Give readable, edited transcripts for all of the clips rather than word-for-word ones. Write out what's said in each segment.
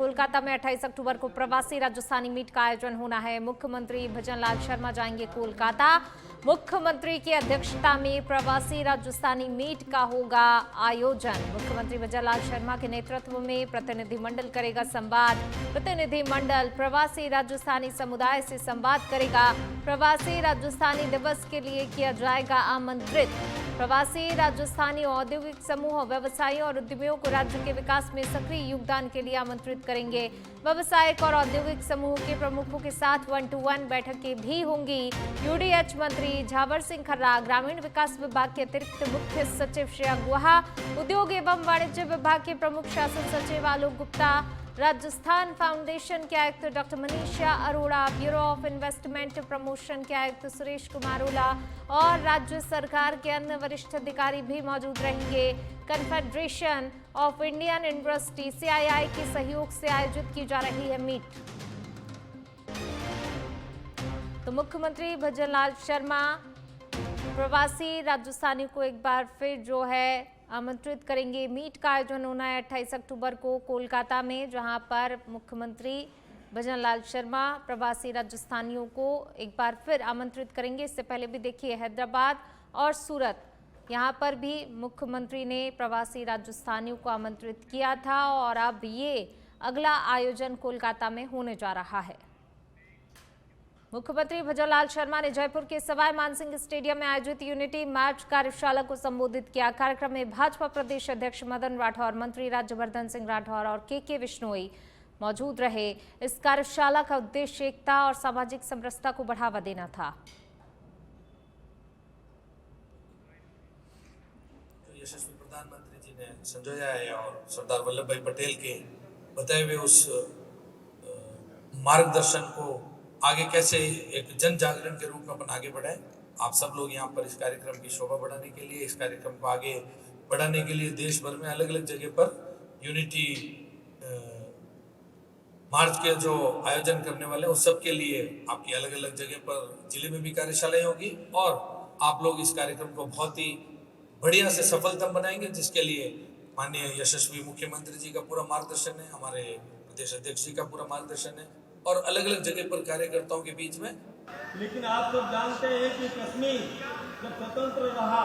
कोलकाता में 28 अक्टूबर को प्रवासी राजस्थानी मीट का आयोजन होना है। मुख्यमंत्री भजनलाल शर्मा जाएंगे कोलकाता। मुख्यमंत्री की अध्यक्षता में प्रवासी राजस्थानी मीट का होगा आयोजन। मुख्यमंत्री भजनलाल शर्मा के नेतृत्व में प्रतिनिधिमंडल करेगा संवाद। प्रतिनिधिमंडल प्रवासी राजस्थानी समुदाय से संवाद करेगा। प्रवासी राजस्थानी दिवस के लिए किया जाएगा आमंत्रित। प्रवासी राजस्थानी औद्योगिक समूह, व्यवसायियों और उद्यमियों को राज्य के विकास में सक्रिय योगदान के लिए आमंत्रित करेंगे। व्यावसायिक और औद्योगिक समूह के प्रमुखों के साथ 1-to-1 बैठकें भी होंगी। यूडीएच मंत्री झावर सिंह खर्रा, ग्रामीण विकास विभाग के अतिरिक्त मुख्य सचिव श्रेया गुहा, उद्योग एवं वाणिज्य विभाग के प्रमुख शासन सचिव आलोक गुप्ता, राजस्थान फाउंडेशन के आयुक्त doctor Manisha Arora, bureau of investment promotion के आयुक्त सुरेश कुमार ओला और राज्य सरकार के अन्य वरिष्ठ अधिकारी भी मौजूद रहेंगे। Confederation of Indian industry CII के सहयोग से आयोजित की जा रही है मीट। तो मुख्यमंत्री भजनलाल शर्मा प्रवासी राजस्थानी को एक बार फिर जो है आमंत्रित करेंगे। मीट का आयोजन होना है 28 अक्टूबर को कोलकाता में, जहां पर मुख्यमंत्री भजनलाल शर्मा प्रवासी राजस्थानियों को एक बार फिर आमंत्रित करेंगे। इससे पहले भी देखिए हैदराबाद और सूरत, यहां पर भी मुख्यमंत्री ने प्रवासी राजस्थानियों को आमंत्रित किया था और अब ये अगला आयोजन कोलकाता में होने जा रहा है। मुख्यमंत्री भजनलाल शर्मा ने जयपुर के सवाई मानसिंह स्टेडियम में आयोजित यूनिटी मार्च कार्यशाला को संबोधित किया। कार्यक्रम में भाजपा प्रदेश अध्यक्ष मदन राठौर, मंत्री राज्यवर्धन सिंह राठौर और के बिश्नोई मौजूद रहे। इस कार्यशाला का उद्देश्य एकता और सामाजिक समरसता को बढ़ावा देना था। यशस्वी प्रधानमंत्री जी ने संजोया है और सरदार वल्लभ भाई पटेल के बताए हुए उस मार्गदर्शन को आगे कैसे एक जन जागरण के रूप में अपन आगे बढ़ाएं। आप सब लोग यहाँ पर इस कार्यक्रम की शोभा बढ़ाने के लिए, इस कार्यक्रम को आगे बढ़ाने के लिए देश भर में अलग अलग जगह पर यूनिटी मार्च के जो आयोजन करने वाले हैं उस सब के लिए आपकी अलग अलग जगह पर जिले में भी कार्यशालाएं होगी और आप लोग इस कार्यक्रम को बहुत ही बढ़िया से सफलतम बनाएंगे, जिसके लिए माननीय यशस्वी मुख्यमंत्री जी का पूरा मार्गदर्शन है, हमारे प्रदेश अध्यक्ष जी का पूरा मार्गदर्शन है और अलग अलग जगह पर कार्यकर्ताओं के बीच में। लेकिन आप सब जानते हैं कि कश्मीर जब स्वतंत्र रहा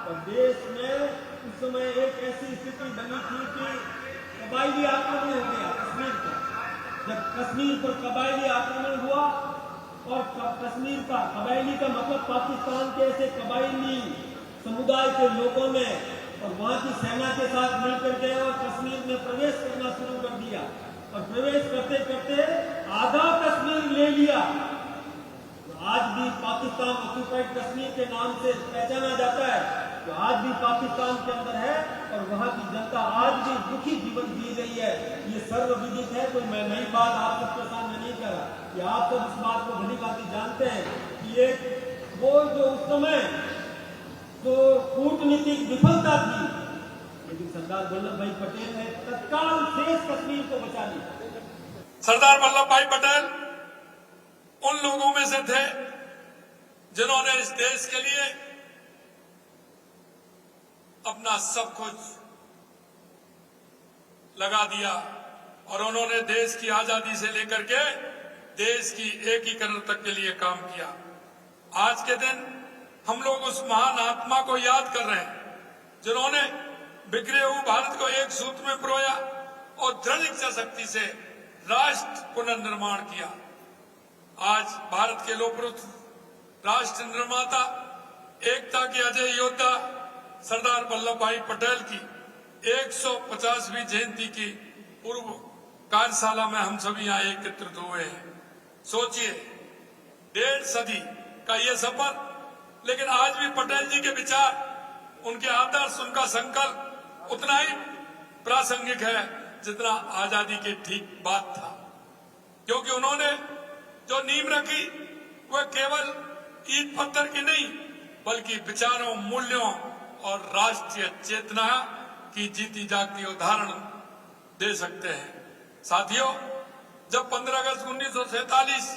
तो देश में उस समय एक ऐसी स्थिति बनी थी कि कबायली आक्रमण हो गया कश्मीर पर। जब कश्मीर पर कबायली आक्रमण हुआ और कश्मीर का कबायली का मतलब पाकिस्तान के ऐसे कबायली समुदाय के लोगों ने और वहाँ की सेना के साथ मिलकर के और कश्मीर में प्रवेश करना शुरू कर दिया और प्रवेश करते करते आधा कश्मीर ले लिया। तो आज भी पाकिस्तान ऑक्यूपाइड कश्मीर के नाम से पहचाना जाता है, तो आज भी पाकिस्तान के अंदर है और वहाँ की जनता आज भी दुखी जीवन जी रही है। ये सर्वविदित है, कोई मैं नई बात आप सबके सामने नहीं कर रहा। कि आप सब इस बात को भली भांति जानते हैं कि एक वो जो उस समय जो कूटनीतिक विफलता थी, लेकिन सरदार वल्लभ भाई पटेल ने तत्काल शेष कश्मीर को बचा लिया। सरदार वल्लभ भाई पटेल उन लोगों में से थे जिन्होंने इस देश के लिए अपना सब कुछ लगा दिया और उन्होंने देश की आजादी से लेकर के देश की एकीकरण तक के लिए काम किया। आज के दिन हम लोग उस महान आत्मा को याद कर रहे हैं जिन्होंने बिखरे हुए भारत को एक सूत्र में पिरोया और दृढ़ इच्छा शक्ति से राष्ट्र पुनर्निर्माण किया। आज भारत के लोकपुरुष, राष्ट्र निर्माता, एकता के अजय योद्धा सरदार वल्लभ भाई पटेल की 150वीं जयंती की पूर्व कार्यशाला में हम सभी यहाँ एकत्रित हुए हैं। सोचिए 1.5 सदी का ये सफर, लेकिन आज भी पटेल जी के विचार, उनके आदर्श, उनका संकल्प उतना ही प्रासंगिक है जितना आजादी की ठीक बात था। क्योंकि उन्होंने जो नींव रखी वह केवल ईंट पत्थर की नहीं बल्कि विचारों, मूल्यों और राष्ट्रीय चेतना की जीती जागती उदाहरण दे सकते हैं। साथियों, जब 15 अगस्त 1947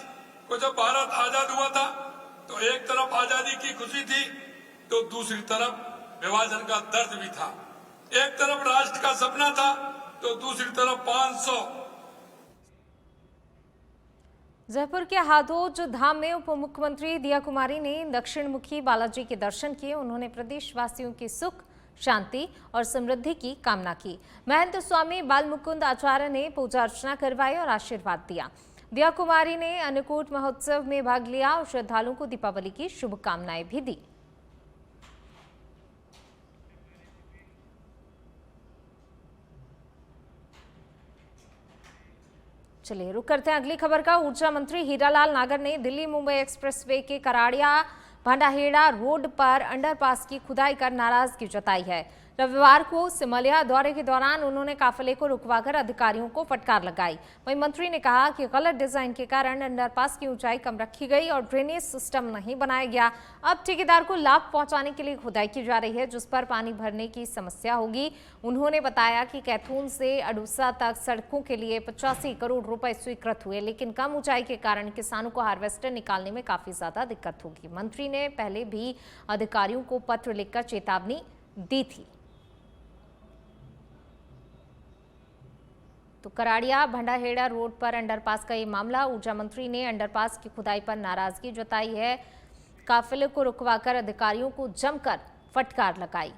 को जब भारत आजाद हुआ था तो एक तरफ आजादी की खुशी थी तो दूसरी तरफ विभाजन का दर्द भी था। एक तरफ राष्ट्र का सपना था तो दूसरी तरफ 500 जयपुर के हाथोज धाम में उप मुख्यमंत्री दिया कुमारी ने दक्षिण मुखी बालाजी के दर्शन किए। उन्होंने प्रदेशवासियों की सुख, शांति और समृद्धि की कामना की। महंत स्वामी बाल मुकुंद आचार्य ने पूजा अर्चना करवाई और आशीर्वाद दिया। दिया कुमारी ने अन्नकूट महोत्सव में भाग लिया और श्रद्धालुओं को दीपावली की शुभकामनाएं भी दी। चलिए रुक करते हैं अगली खबर का। ऊर्जा मंत्री हीरालाल नागर ने दिल्ली मुंबई एक्सप्रेसवे के कराड़िया भांडाहेड़ा रोड पर अंडरपास की खुदाई कर नाराजगी जताई है। रविवार को सिमलिया दौरे के दौरान उन्होंने काफिले को रुकवाकर अधिकारियों को फटकार लगाई। वहीं मंत्री ने कहा कि गलत डिजाइन के कारण अंडरपास की ऊंचाई कम रखी गई और ड्रेनेज सिस्टम नहीं बनाया गया। अब ठेकेदार को लाभ पहुंचाने के लिए खुदाई की जा रही है, जिस पर पानी भरने की समस्या होगी। उन्होंने बताया कि कैथून से अडूसा तक सड़कों के लिए 85 करोड़ रुपए स्वीकृत हुए, लेकिन कम ऊंचाई के कारण किसानों को हार्वेस्टर निकालने में काफी ज्यादा दिक्कत होगी। मंत्री ने पहले भी अधिकारियों को पत्र लिखकर चेतावनी दी थी। तो कराड़िया भांडाहेड़ा रोड पर अंडरपास का ये मामला। ऊर्जा मंत्री ने अंडरपास की खुदाई पर नाराजगी जताई है। काफिले को रुकवाकर अधिकारियों को जमकर फटकार लगाई।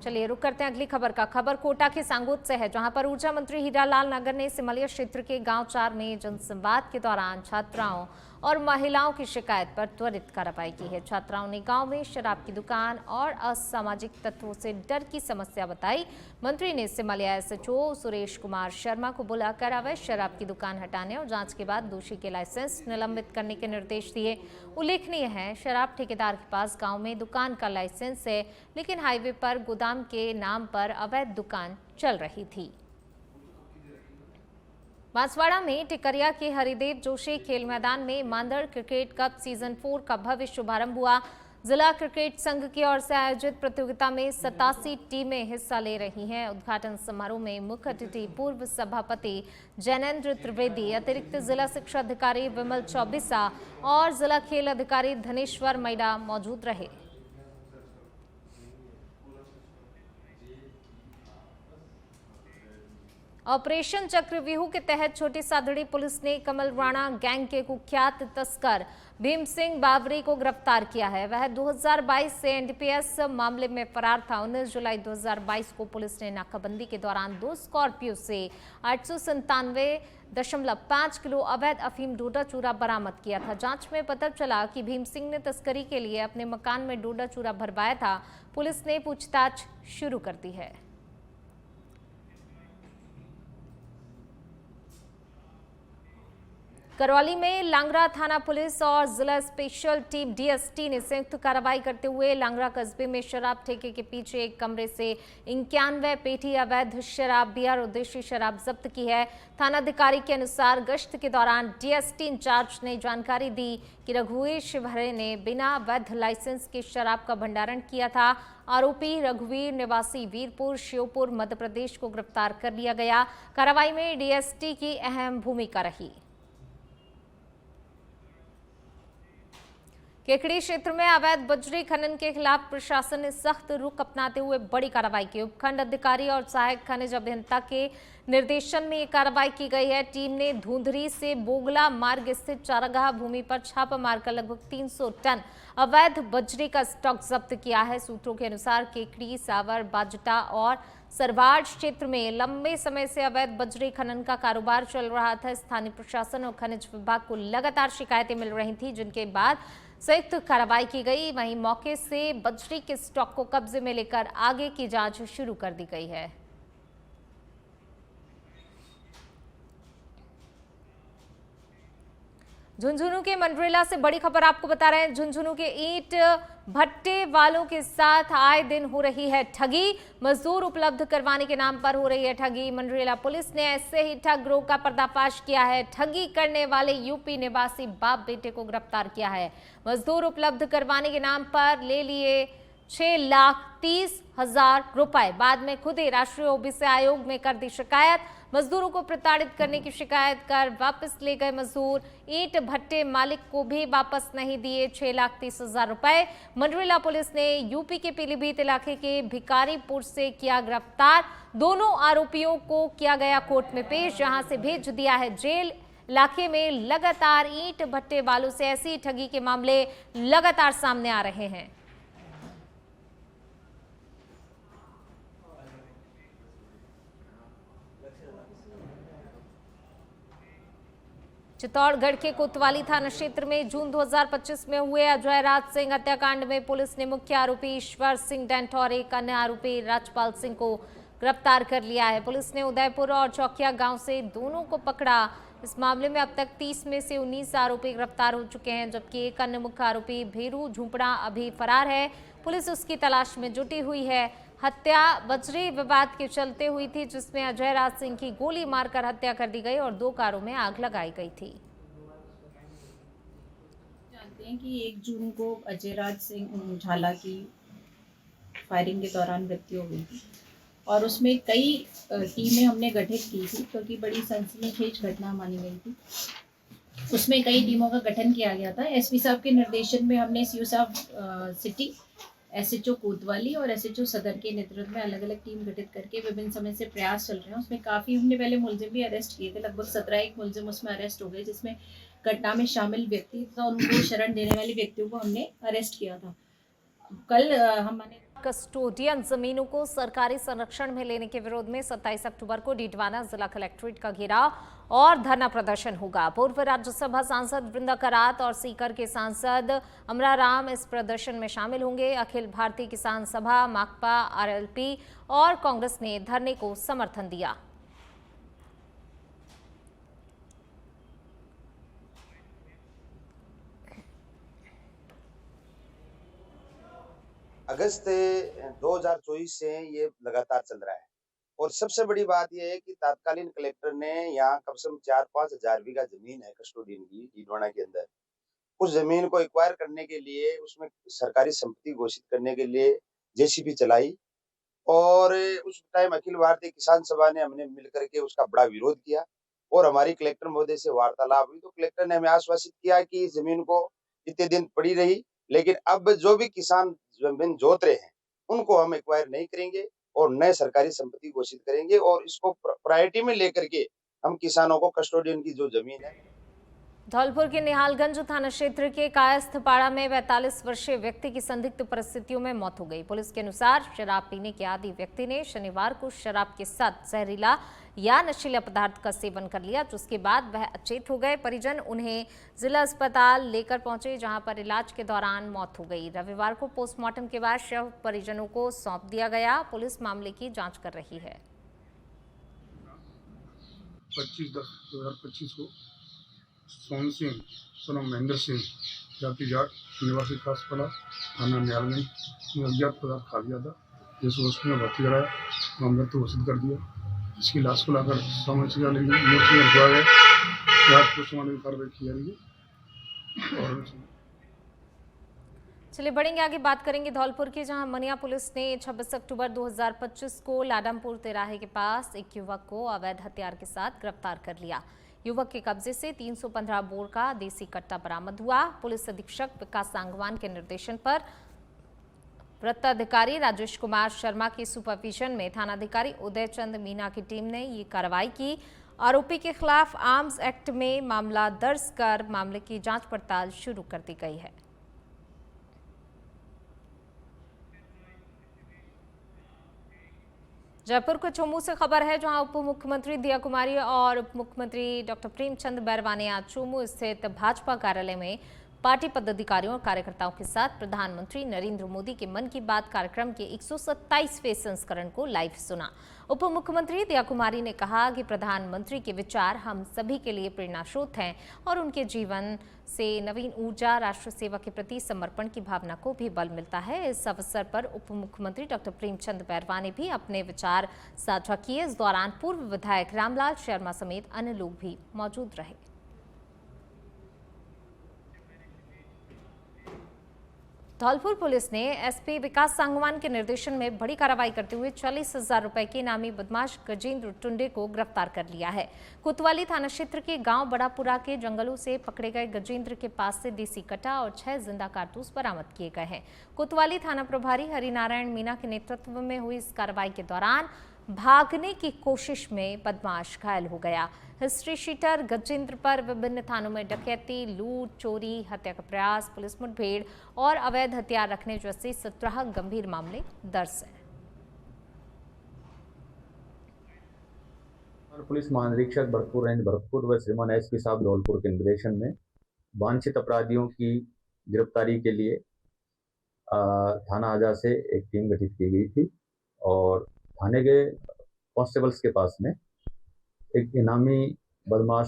चलिए रुक करते हैं अगली खबर का। खबर कोटा के सांगोद से है, जहां पर ऊर्जा मंत्री हीरालाल नागर ने सिमलिया क्षेत्र के गांव 4 में जनसंवाद के दौरान छात्राओं और महिलाओं की शिकायत पर त्वरित कार्रवाई की है। छात्राओं ने गांव में शराब की दुकान और असामाजिक तत्वों से डर की समस्या बताई। मंत्री ने सिमलिया एसएचओ सुरेश कुमार शर्मा को बुलाकर अवैध शराब की दुकान हटाने और जांच के बाद दोषी के लाइसेंस निलंबित करने के निर्देश दिए। उल्लेखनीय है, शराब ठेकेदार के पास गांव में दुकान का लाइसेंस है, लेकिन हाईवे पर गोदाम के नाम पर अवैध दुकान चल रही थी। बांसवाड़ा में टिकरिया के हरिदेव जोशी खेल मैदान में मांदड़ क्रिकेट कप सीजन 4 का भव्य शुभारंभ हुआ। जिला क्रिकेट संघ की ओर से आयोजित प्रतियोगिता में 87 टीमें हिस्सा ले रही हैं। उद्घाटन समारोह में मुख्य अतिथि पूर्व सभापति जैनेन्द्र त्रिवेदी, अतिरिक्त जिला शिक्षा अधिकारी विमल चौबिसा और जिला खेल अधिकारी धनेश्वर मैडा मौजूद रहे। ऑपरेशन चक्रव्यूह के तहत छोटी सादड़ी पुलिस ने कमल राणा गैंग के कुख्यात तस्कर भीम सिंह बावरी को गिरफ्तार किया है। वह 2022 से एनडीपीएस मामले में फरार था। 19 जुलाई 2022 को पुलिस ने नाकाबंदी के दौरान 2 स्कॉर्पियो से 897.5 किलो अवैध अफीम डोडा चूरा बरामद किया था। जांच में पता चला कि भीम सिंह ने तस्करी के लिए अपने मकान में डोडा चूरा भरवाया था। पुलिस ने पूछताछ शुरू कर दी है। करौली में लांगरा थाना पुलिस और जिला स्पेशल टीम डीएसटी ने संयुक्त कार्रवाई करते हुए लांगरा कस्बे में शराब ठेके के पीछे एक कमरे से 91 पेटी अवैध शराब बियर और देशी शराब जब्त की है। थानाधिकारी के अनुसार गश्त के दौरान डीएसटी इंचार्ज ने जानकारी दी कि रघुवीर शिवहरे ने बिना वैध लाइसेंस के शराब का भंडारण किया था। आरोपी रघुवीर निवासी वीरपुर श्योपुर मध्य प्रदेश को गिरफ्तार कर लिया गया। कार्रवाई में डीएसटी की अहम भूमिका रही। केकड़ी क्षेत्र में अवैध बजरी खनन के खिलाफ प्रशासन ने सख्त रुख अपनाते हुए बड़ी कार्रवाई की। उपखंड अधिकारी और सहायक खनिज अभियंता के निर्देशन में ये कार्रवाई की गई है। टीम ने धुंधरी से बोगला मार्ग स्थित चारागाह भूमि पर छापा मारकर लगभग 300 टन अवैध बजरी का स्टॉक जब्त किया है। सूत्रों के अनुसार केकड़ी, सावर, बाजटा और सरवाड़ क्षेत्र में लंबे समय से अवैध बजरी खनन का कारोबार चल रहा था। स्थानीय प्रशासन और खनिज विभाग को लगातार शिकायतें मिल रही थी, जिनके बाद संयुक्त कार्रवाई की गई। वहीं मौके से बजरी के स्टॉक को कब्जे में लेकर आगे की जांच शुरू कर दी गई है। झुंझुनू के मंडरेला से बड़ी खबर आपको बता रहे हैं। झुंझुनू के ईंट भट्टे वालों के साथ आए दिन हो रही है ठगी। मजदूर उपलब्ध करवाने के नाम पर हो रही है ठगी। मंडरेला पुलिस ने ऐसे ही ठग गिरोह का पर्दाफाश किया है। ठगी करने वाले यूपी निवासी बाप बेटे को गिरफ्तार किया है। मजदूर उपलब्ध करवाने के नाम पर ले लिए 6,30,000 रुपए। बाद में खुद ही राष्ट्रीय ओबीसी आयोग में कर दी शिकायत। मजदूरों को प्रताड़ित करने की शिकायत कर वापस ले गए मजदूर। ईंट भट्टे मालिक को भी वापस नहीं दिए 6,30,000 रुपए। मंडरेला पुलिस ने यूपी के पीलीभीत इलाके के भिकारीपुर से किया गिरफ्तार। दोनों आरोपियों को किया गया कोर्ट में पेश, जहां से भेज दिया है जेल। इलाके में लगातार ईंट भट्टे बालू से ऐसी ठगी के मामले लगातार सामने आ रहे हैं। चित्तौड़गढ़ के कोतवाली थाना क्षेत्र में जून 2025 में हुए अजय राज सिंह हत्याकांड में पुलिस ने मुख्य आरोपी ईश्वर सिंह डेंट और एक अन्य आरोपी राजपाल सिंह को गिरफ्तार कर लिया है। पुलिस ने उदयपुर और चौकिया गांव से दोनों को पकड़ा। इस मामले में अब तक 30 में से 19 आरोपी गिरफ्तार हो चुके हैं, जबकि एक अन्य मुख्य आरोपी भेरू झुंपड़ा अभी फरार है। पुलिस उसकी तलाश में जुटी हुई है। हत्या बजरी विवाद के चलते हुई थी, जिसमें अजय राज सिंह की गोली मारकर हत्या कर दी गई और 2 कारों में आग लगाई गई थी। जानते हैं कि 1 जून को अजय राज सिंह झाला की फायरिंग के दौरान मृत्यु हुई थी और उसमें कई टीमें हमने गठित की थी, क्योंकि बड़ी सनसनीखेज घटना मानी गई थी। उसमें कई टीमों का गठन किया गया था। एसपी साहब के निर्देशन में हमने सीओ साहब सिटी, एसएचओ कोतवाली और एसएचओ सदर के नेतृत्व में अलग अलग टीम गठित करके विभिन्न समय से प्रयास चल रहे हैं। उसमें काफ़ी हमने पहले मुलजिम भी अरेस्ट किए थे, लगभग 17 मुलजिम उसमें अरेस्ट हो गए, जिसमें घटना में शामिल व्यक्ति तथा उनको शरण देने वाले व्यक्तियों को हमने अरेस्ट किया था। कल हमने कस्टोडियन जमीनों को सरकारी संरक्षण में लेने के विरोध में 27 अक्टूबर को डीडवाना जिला कलेक्ट्रेट का घेराव और धरना प्रदर्शन होगा। पूर्व राज्यसभा सांसद वृंदा करात और सीकर के सांसद अमराराम इस प्रदर्शन में शामिल होंगे। अखिल भारतीय किसान सभा, माकपा, आरएलपी और कांग्रेस ने धरने को समर्थन दिया। अगस्त 2024 से ये लगातार चल रहा है और सबसे बड़ी बात यह है कि तात्कालीन कलेक्टर ने यहाँ कम से कम 4-5 हजार बीघा जमीन है कस्टोडियन की डीडवाना के अंदर। उस जमीन को एक्वायर करने के लिए, उसमें सरकारी संपत्ति घोषित करने के लिए जेसीबी चलाई और उस टाइम अखिल भारतीय किसान सभा ने हमने मिलकर के उसका बड़ा विरोध किया और हमारी कलेक्टर महोदय से वार्तालाप हुई तो कलेक्टर ने हमें आश्वासित किया कि इस जमीन को इतने दिन पड़ी रही, लेकिन अब जो भी किसान जमीन जोत रहे हैं उनको हम एक्वायर नहीं करेंगे और नए सरकारी संपत्ति घोषित करेंगे और इसको प्रायोरिटी में लेकर के हम किसानों को कस्टोडियन की जो जमीन है। धौलपुर के निहालगंज थाना क्षेत्र के कायस्थपाड़ा में 42 वर्षीय व्यक्ति की संदिग्ध परिस्थितियों में मौत हो गई। पुलिस के अनुसार शराब पीने के आदी व्यक्ति ने शनिवार को शराब के साथ जहरीला या नशीला पदार्थ का सेवन कर लिया, जिसके बाद वह अचेत हो गए। परिजन उन्हें जिला अस्पताल लेकर पहुंचे, जहां पर इलाज के दौरान मौत हो गई। रविवार को पोस्टमार्टम के बाद शव परिजनों को सौंप दिया गया। पुलिस मामले की जाँच कर रही है। 25/10/2025 को सोहन सिंह सोनम महेंद्र सिंह जाति जाट निवासी कासपाड़ा थाना निहालगंज में अज्ञात पदार्थ खा लिया था, जिसको हॉस्पिटल में भर्ती कराया और मृत्यु घोषित कर दिया। इसकी लाश को लाकर सामाजिक मूर्ति में रखवाया गया। जांच पोस्टमार्टम की कार्रवाई की जा रही है। और चलिए बढ़ेंगे आगे, बात करेंगे धौलपुर की, जहां मनिया पुलिस ने 26 अक्टूबर 2025 को लाडमपुर तिराहे के पास एक युवक को अवैध हथियार के साथ गिरफ्तार कर लिया। युवक के कब्जे से 315 बोर का देसी कट्टा बरामद हुआ। पुलिस अधीक्षक विकास सांगवान के निर्देशन पर वृत्ताधिकारी राजेश कुमार शर्मा के सुपरविजन में थानाधिकारी उदय चंद मीना की टीम ने ये कार्रवाई की। आरोपी के खिलाफ आर्म्स एक्ट में मामला दर्ज कर मामले की जांच पड़ताल शुरू कर दी गई है। जयपुर के चोमू से खबर है, जहां उप मुख्यमंत्री दिया कुमारी और उप मुख्यमंत्री डॉक्टर प्रेमचंद बैरवा ने आज चोमू स्थित भाजपा कार्यालय में पार्टी पदाधिकारियों और कार्यकर्ताओं के साथ प्रधानमंत्री नरेंद्र मोदी के मन की बात कार्यक्रम के 127वें संस्करण को लाइव सुना। उप मुख्यमंत्री दिया कुमारी ने कहा कि प्रधानमंत्री के विचार हम सभी के लिए प्रेरणा स्रोत हैं और उनके जीवन से नवीन ऊर्जा, राष्ट्र सेवा के प्रति समर्पण की भावना को भी बल मिलता है। इस अवसर पर उप मुख्यमंत्री डॉक्टर प्रेमचंद बैरवा ने भी अपने विचार साझा किए। इस दौरान पूर्व विधायक रामलाल शर्मा समेत अन्य लोग भी मौजूद रहे। धौलपुर पुलिस ने एसपी विकास सांगवान के निर्देशन में बड़ी कार्रवाई करते हुए 40,000 रुपए के इनामी बदमाश गजेंद्र टुंडे को गिरफ्तार कर लिया है। कोतवाली थाना क्षेत्र के गांव बड़ापुरा के जंगलों से पकड़े गए गजेंद्र के पास से देसी कट्टा और 6 जिंदा कारतूस बरामद किए गए हैं। कोतवाली थाना प्रभारी हरिनारायण मीना के नेतृत्व में हुई इस कार्रवाई के दौरान भागने की कोशिश में बदमाश घायल हो गया। हिस्ट्री शीटर गजेंद्र पर विभिन्न थानों में डकैती, लूट, चोरी, हत्या का प्रयास, पुलिस मुठभेड़ और अवैध हथियार रखने जैसे 17 गंभीर मामले दर्ज हैं। पुलिस महानिरीक्षक भरतपुर रेंज भरतपुर व श्रीमान एसपी साहब धौलपुर के निर्देशन में वांछित अपराधियों की गिरफ्तारी के लिए थाना आजा से एक टीम गठित की गई थी और थाने के कांस्टेबल्स के पास में एक इनामी बदमाश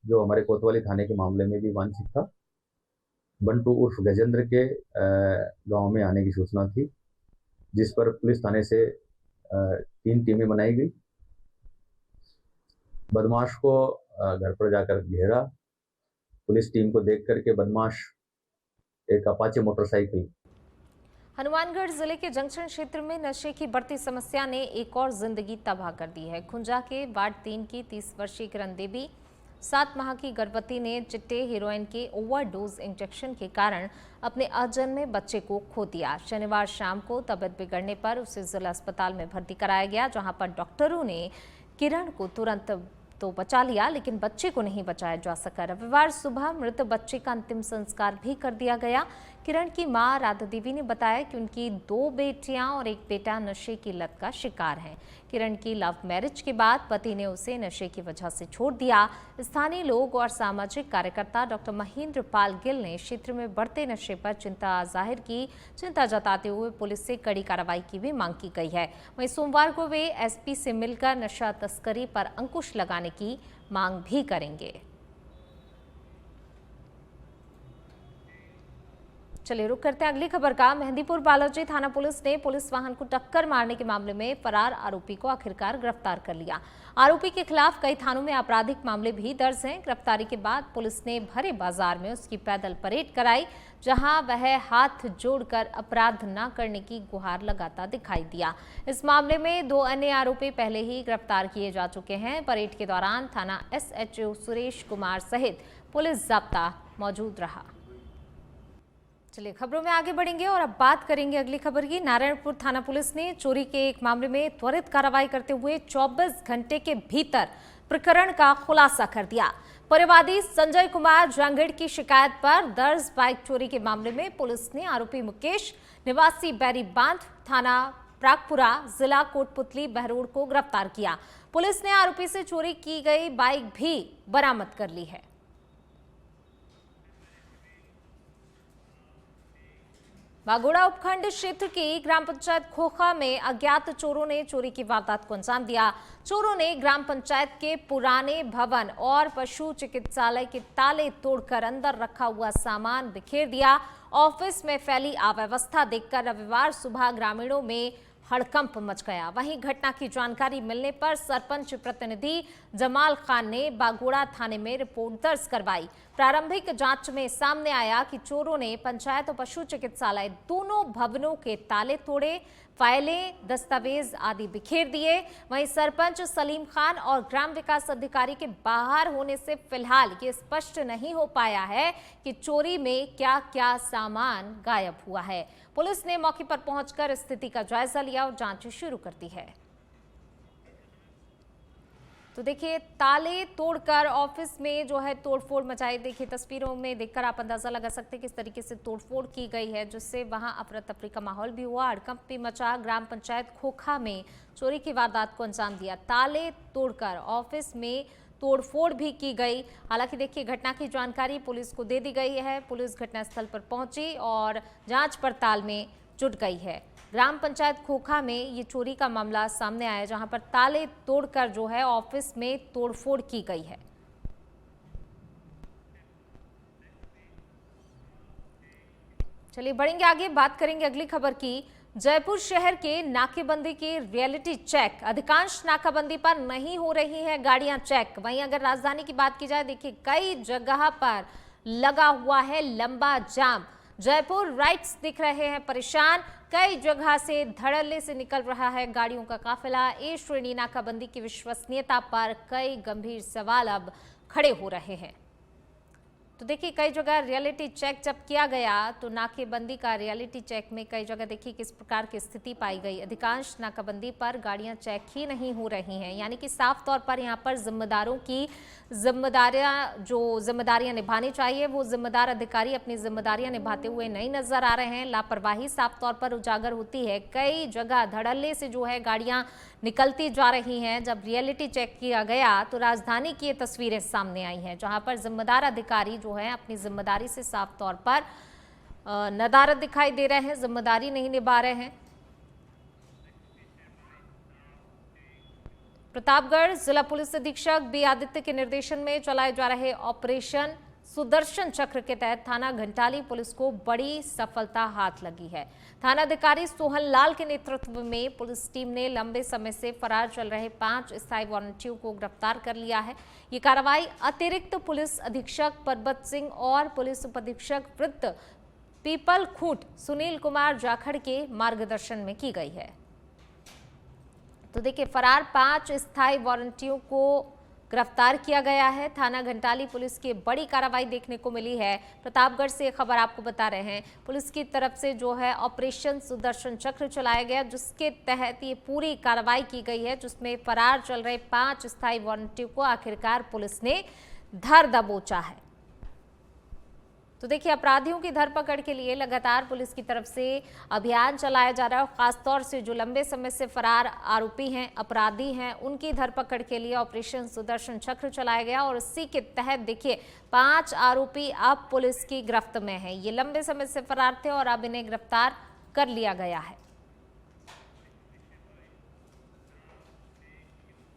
जो हमारे कोतवाली थाने के मामले में भी वांछित था, बंटू उर्फ गजेंद्र के गांव में आने की सूचना थी, जिस पर पुलिस थाने से 3 टीमें बनाई गई। बदमाश को घर पर जाकर घेरा। पुलिस टीम को देख करके बदमाश एक अपाचे मोटरसाइकिल। हनुमानगढ़ जिले के जंक्शन क्षेत्र में नशे की बढ़ती समस्या ने एक और जिंदगी तबाह कर दी है। खुंजा के वार्ड 3 की 30 वर्षीय किरण देवी 7 माह की गर्भवती ने चिट्टे हेरोइन के ओवरडोज इंजेक्शन के कारण अपने अजन्मे बच्चे को खो दिया। शनिवार शाम को तबीयत बिगड़ने पर उसे जिला अस्पताल में भर्ती कराया गया, जहां पर डॉक्टरों ने किरण को तुरंत तो बचा लिया, लेकिन बच्चे को नहीं बचाया जा सका। रविवार सुबह मृत बच्चे का अंतिम संस्कार भी कर दिया गया। किरण की मां राधा देवी ने बताया कि उनकी 2 बेटियां और 1 बेटा नशे की लत का शिकार हैं। किरण की लव मैरिज के बाद पति ने उसे नशे की वजह से छोड़ दिया। स्थानीय लोग और सामाजिक कार्यकर्ता डॉक्टर महेंद्र पाल गिल ने क्षेत्र में बढ़ते नशे पर चिंता जताते हुए पुलिस से कड़ी कार्रवाई की भी मांग की गई है। वहीं सोमवार को वे एसपी से मिलकर नशा तस्करी पर अंकुश लगाने की मांग भी करेंगे। चलिए रुक करते हैं अगली खबर का। मेहंदीपुर बालाजी थाना पुलिस ने पुलिस वाहन को टक्कर मारने के मामले में फरार आरोपी को आखिरकार गिरफ्तार कर लिया। आरोपी के खिलाफ कई थानों में आपराधिक मामले भी दर्ज हैं। गिरफ्तारी के बाद पुलिस ने भरे बाजार में उसकी पैदल परेड कराई, जहां वह हाथ जोड़कर अपराध न करने की गुहार लगाता दिखाई दिया। इस मामले में 2 अन्य आरोपी पहले ही गिरफ्तार किए जा चुके हैं। परेड के दौरान थाना SHO सुरेश कुमार सहित पुलिस जाब्ता मौजूद रहा। चलिए खबरों में आगे बढ़ेंगे और अब बात करेंगे अगली खबर की। नारायणपुर थाना पुलिस ने चोरी के एक मामले में त्वरित कार्रवाई करते हुए 24 घंटे के भीतर प्रकरण का खुलासा कर दिया। परिवादी संजय कुमार जांगड़ की शिकायत पर दर्ज बाइक चोरी के मामले में पुलिस ने आरोपी मुकेश निवासी बैरी बांध थाना प्रागपुरा जिला कोटपुतली बहरोड को गिरफ्तार किया। पुलिस ने आरोपी से चोरी की गई बाइक भी बरामद कर ली है। बागोड़ा उपखंड क्षेत्र की ग्राम पंचायत खोखा में अज्ञात चोरों ने चोरी की वारदात को अंजाम दिया। चोरों ने ग्राम पंचायत के पुराने भवन और पशु चिकित्सालय के ताले तोड़कर अंदर रखा हुआ सामान बिखेर दिया। ऑफिस में फैली अव्यवस्था देखकर रविवार सुबह ग्रामीणों में हड़कंप मच गया। वहीं घटना की जानकारी मिलने पर सरपंच प्रतिनिधि जमाल खान ने बागोड़ा थाने में रिपोर्ट दर्ज करवाई। प्रारंभिक जांच में सामने आया कि चोरों ने पंचायत और पशु चिकित्सालय दोनों भवनों के ताले तोड़े, फाइलें, दस्तावेज आदि बिखेर दिए। वहीं सरपंच सलीम खान और ग्राम विकास अधिकारी के बाहर होने से फिलहाल ये स्पष्ट नहीं हो पाया है कि चोरी में क्या क्या सामान गायब हुआ है। पुलिस ने मौके पर पहुंचकर स्थिति का जायजा लिया और जांच शुरू कर दी है। तो देखिए ताले तोड़कर ऑफिस में जो है तोड़फोड़ मचाई। देखिए तस्वीरों में देखकर आप अंदाजा लगा सकते हैं किस तरीके से तोड़फोड़ की गई है, जिससे वहां अफरा तफरी का माहौल भी हुआ, हड़कंप भी मचा। ग्राम पंचायत खोखा में चोरी की वारदात को अंजाम दिया। ताले तोड़कर ऑफिस में तोड़फोड़ भी की गई। हालांकि देखिए घटना की जानकारी पुलिस को दे दी गई है। पुलिस घटनास्थल पर पहुंची और जांच पड़ताल में जुट गई है। ग्राम पंचायत खोखा में ये चोरी का मामला सामने आया, जहां पर ताले तोड़कर जो है ऑफिस में तोड़फोड़ की गई है। चलिए बढ़ेंगे आगे, बात करेंगे अगली खबर की। जयपुर शहर के नाकेबंदी की रियलिटी चेक। अधिकांश नाकाबंदी पर नहीं हो रही है गाड़ियां चेक। वहीं अगर राजधानी की बात की जाए, देखिए कई जगह पर लगा हुआ है लंबा जाम। जयपुर राइट्स दिख रहे हैं परेशान। कई जगह से धड़ल्ले से निकल रहा है गाड़ियों का काफिला। ए श्रेणी नाकाबंदी की विश्वसनीयता पर कई गंभीर सवाल अब खड़े हो रहे हैं। तो देखिए कई जगह रियलिटी चेक जब किया गया तो नाकेबंदी का रियलिटी चेक में कई जगह देखिए किस प्रकार की स्थिति पाई गई। अधिकांश नाकाबंदी पर गाड़ियां चेक ही नहीं हो रही हैं, यानी कि साफ तौर पर यहां पर जिम्मेदारों की जिम्मेदारियां निभानी चाहिए वो जिम्मेदार अधिकारी अपनी जिम्मेदारियां निभाते हुए नहीं नजर आ रहे हैं। लापरवाही साफ तौर पर उजागर होती है। कई जगह धड़ल्ले से जो है गाड़ियां निकलती जा रही हैं। जब रियलिटी चेक किया गया तो राजधानी की ये तस्वीरें सामने आई हैं, जहां पर जिम्मेदार अधिकारी जो है अपनी जिम्मेदारी से साफ तौर पर नदारत दिखाई दे रहे हैं, जिम्मेदारी नहीं निभा रहे हैं। प्रतापगढ़ जिला पुलिस अधीक्षक बी आदित्य के निर्देशन में चलाए जा रहे ऑपरेशन सुदर्शन चक्र के तहत थाना घंटाली पुलिस को बड़ी सफलता हाथ लगी है। थानाधिकारी सोहन लाल के नेतृत्व में पुलिस टीम ने लंबे समय से फरार चल रहे 5 स्थायी वारंटियों को गिरफ्तार कर लिया है। ये कार्रवाई अतिरिक्त पुलिस अधीक्षक परबत सिंह और पुलिस उपाधीक्षक वृत्त पीपल खूंट सुनील कुमार जाखड़ के मार्गदर्शन में की गई है। तो देखिए फरार 5 स्थायी वारंटियों को गिरफ्तार किया गया है। थाना घंटाली पुलिस की बड़ी कार्रवाई देखने को मिली है। प्रतापगढ़ से खबर आपको बता रहे हैं, पुलिस की तरफ से जो है ऑपरेशन सुदर्शन चक्र चलाया गया, जिसके तहत ये पूरी कार्रवाई की गई है, जिसमें फरार चल रहे 5 स्थायी वारंटियों को आखिरकार पुलिस ने धर दबोचा है। तो देखिए अपराधियों की धरपकड़ के लिए लगातार पुलिस की तरफ से अभियान चलाया जा रहा है। खासतौर से जो लंबे समय से फरार आरोपी हैं, अपराधी हैं, उनकी धरपकड़ के लिए ऑपरेशन सुदर्शन चक्र चलाया गया और इसी के तहत देखिए 5 आरोपी अब पुलिस की गिरफ्त में हैं। ये लंबे समय से फरार थे और अब इन्हें गिरफ्तार कर लिया गया है।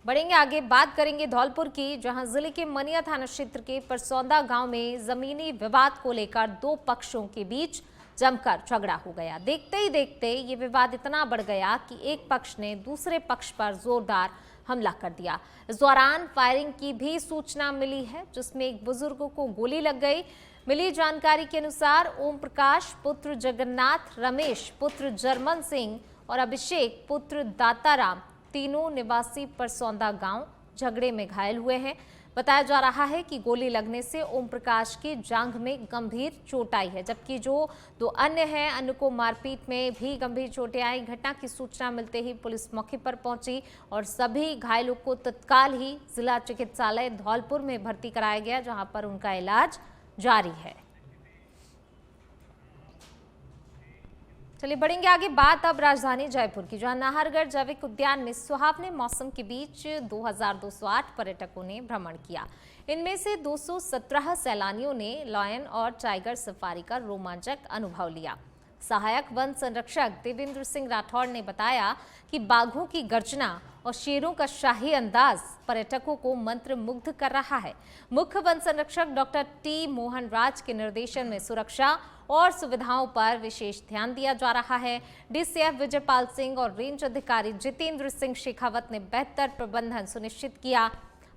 बढ़ेंगे आगे, बात करेंगे धौलपुर की, जहां जिले के मनिया थाना क्षेत्र के परसौंदा गांव में जमीनी विवाद को लेकर 2 पक्षों के बीच जमकर झगड़ा हो गया। देखते ही देखते ये विवाद इतना बढ़ गया कि एक पक्ष ने दूसरे पक्ष पर जोरदार हमला कर दिया। इस दौरान फायरिंग की भी सूचना मिली है, जिसमें एक बुजुर्ग को गोली लग गई। मिली जानकारी के अनुसार ओम प्रकाश पुत्र जगन्नाथ, रमेश पुत्र जर्मन सिंह और अभिषेक पुत्र दाताराम तीनों निवासी परसौंदा गांव झगड़े में घायल हुए हैं। बताया जा रहा है कि गोली लगने से ओम प्रकाश की जांघ में गंभीर चोट आई है, जबकि जो 2 अन्य हैं अन्य को मारपीट में भी गंभीर चोटें आई। घटना की सूचना मिलते ही पुलिस मौके पर पहुंची और सभी घायलों को तत्काल ही जिला चिकित्सालय धौलपुर में भर्ती कराया गया, जहां पर उनका इलाज जारी है। चलिए बढ़ेंगे आगे, बात अब राजधानी जयपुर की, जहां नाहरगढ़ जैविक उद्यान में सुहावने मौसम के बीच 2208 पर्यटकों ने भ्रमण किया। इनमें से 217 सैलानियों ने लायन और टाइगर सफारी का रोमांचक अनुभव लिया। सहायक वन संरक्षक देवेंद्र सिंह राठौड़ ने बताया कि बाघों की गर्जना और शेरों का शाही अंदाज पर्यटकों को मंत्रमुग्ध कर रहा है। मुख्य वन संरक्षक डॉक्टर टी मोहन राज के निर्देशन में सुरक्षा और सुविधाओं पर विशेष ध्यान दिया जा रहा है। डीसीएफ विजयपाल सिंह और रेंज अधिकारी जितेंद्र सिंह शेखावत ने बेहतर प्रबंधन सुनिश्चित किया।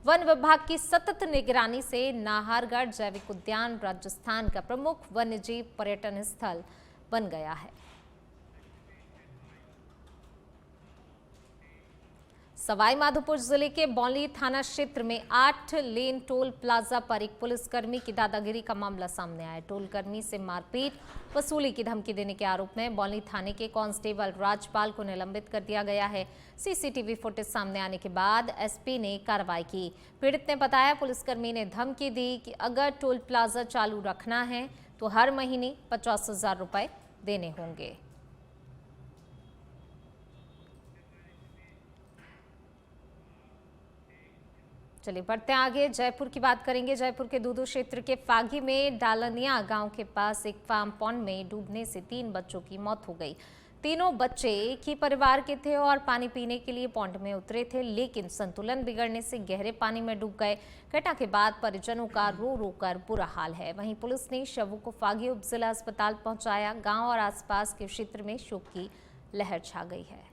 वन विभाग की सतत निगरानी से नाहरगढ़ जैविक उद्यान राजस्थान का प्रमुख वन्यजीव पर्यटन स्थल बन गया है। सवाई माधोपुर जिले के बौली थाना क्षेत्र में 8 लेन टोल प्लाजा पर एक पुलिसकर्मी की दादागिरी का मामला सामने आया। टोल कर्मी से मारपीट वसूली की धमकी देने के आरोप में बौली थाने के कांस्टेबल राजपाल को निलंबित कर दिया गया है। सीसीटीवी फुटेज सामने आने के बाद एसपी ने कार्रवाई की। पीड़ित ने बताया पुलिसकर्मी ने धमकी दी कि अगर टोल प्लाजा चालू रखना है तो हर महीने 50,000 रुपए देने होंगे। चलिए बढ़ते हैं आगे, जयपुर की बात करेंगे। जयपुर के दूदू क्षेत्र के फागी में डालनिया गांव के पास एक फार्म पॉन्ड में डूबने से 3 बच्चों की मौत हो गई। तीनों बच्चे एक ही परिवार के थे और पानी पीने के लिए पॉन्ड में उतरे थे, लेकिन संतुलन बिगड़ने से गहरे पानी में डूब गए। घटना के बाद परिजनों का रो रो कर बुरा हाल है। वहीं पुलिस ने शवों को फागी उप जिला अस्पताल पहुंचाया। गांव और आसपास के क्षेत्र में शोक की लहर छा गई है।